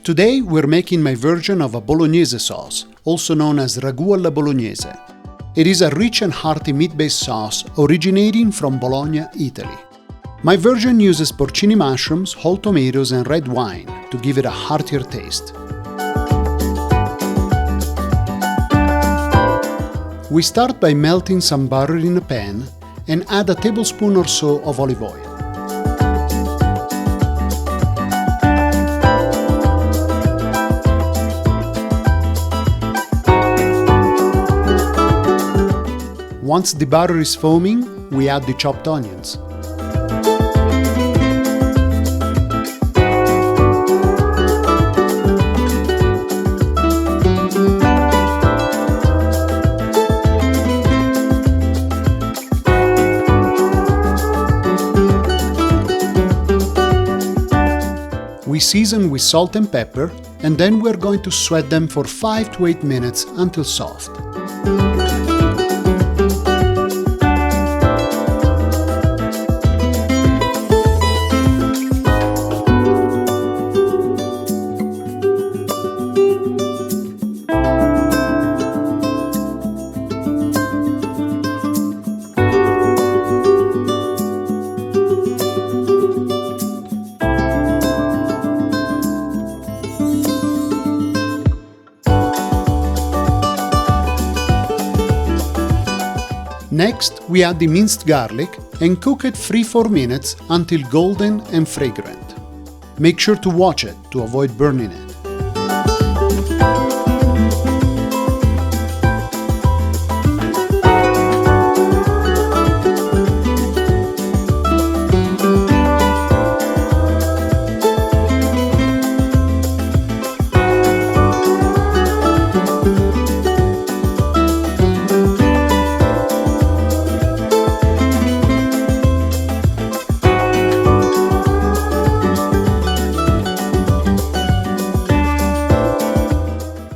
Today we're making my version of a Bolognese sauce, also known as ragù alla bolognese. It is a rich and hearty meat-based sauce originating from Bologna, Italy. My version uses porcini mushrooms, whole tomatoes and red wine to give it a heartier taste. We start by melting some butter in a pan and add a tablespoon or so of olive oil. Once the butter is foaming, we add the chopped onions. We season with salt and pepper, and then we're going to sweat them for 5 to 8 minutes until soft. Next, we add the minced garlic and cook it 3-4 minutes until golden and fragrant. Make sure to watch it to avoid burning it.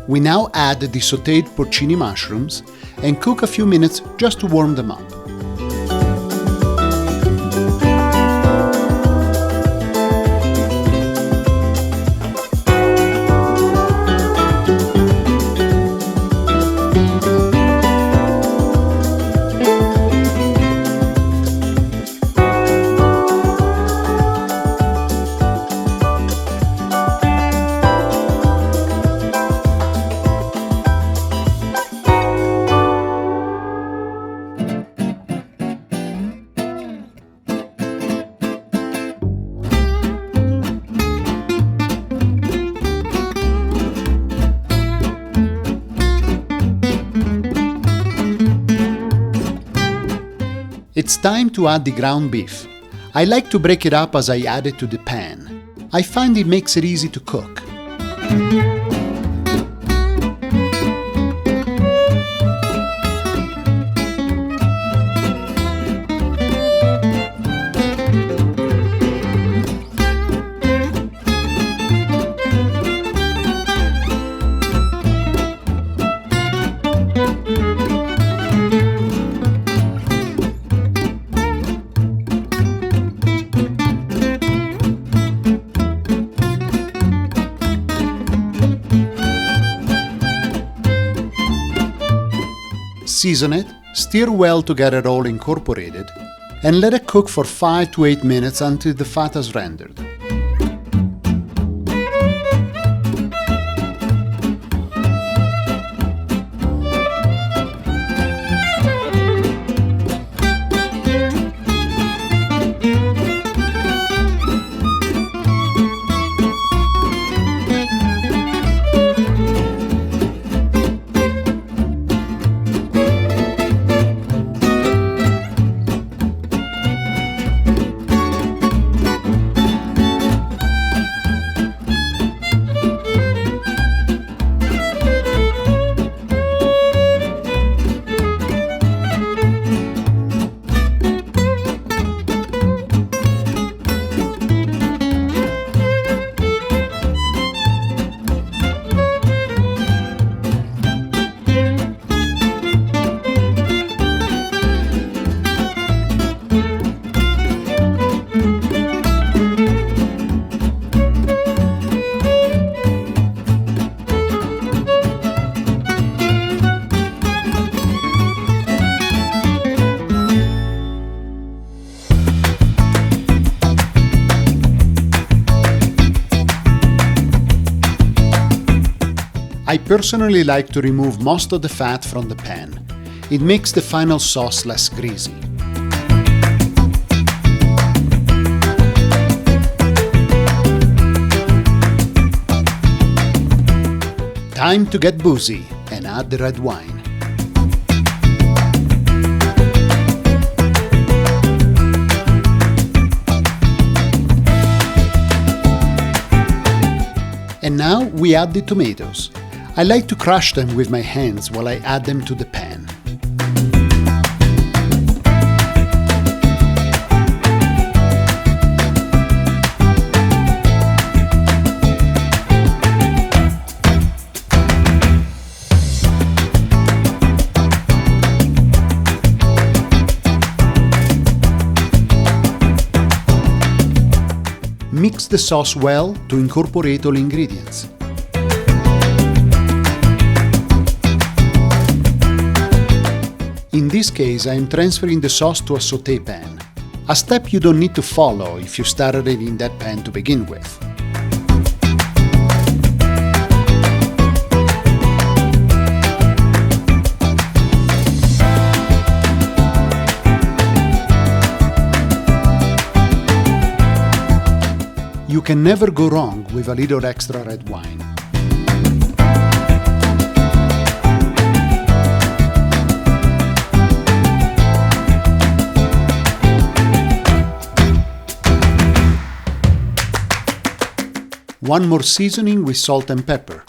We now add the sautéed porcini mushrooms and cook a few minutes just to warm them up. It's time to add the ground beef. I like to break it up as I add it to the pan. I find it makes it easy to cook. Season it, stir well to get it all incorporated, and let it cook for 5 to 8 minutes until the fat has rendered. I personally like to remove most of the fat from the pan. It makes the final sauce less greasy. Time to get boozy and add the red wine. And now we add the tomatoes. I like to crush them with my hands while I add them to the pan. Mix the sauce well to incorporate all ingredients. In this case, I am transferring the sauce to a sauté pan, a step you don't need to follow if you started it in that pan to begin with. You can never go wrong with a little extra red wine. One more seasoning with salt and pepper.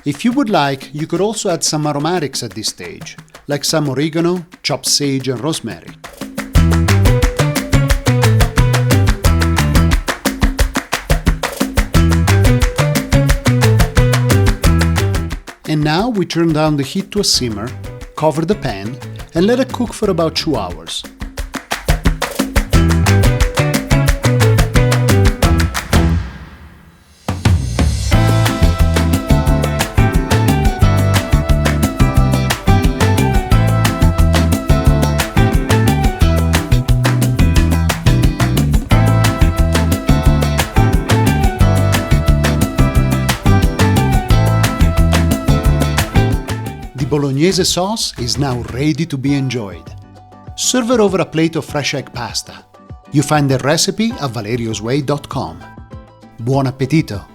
If you would like, you could also add some aromatics at this stage, like some oregano, chopped sage and rosemary. And now we turn down the heat to a simmer, cover the pan, and let it cook for about 2 hours. Bolognese sauce is now ready to be enjoyed. Serve it over a plate of fresh egg pasta. You find the recipe at valeriosway.com. Buon appetito!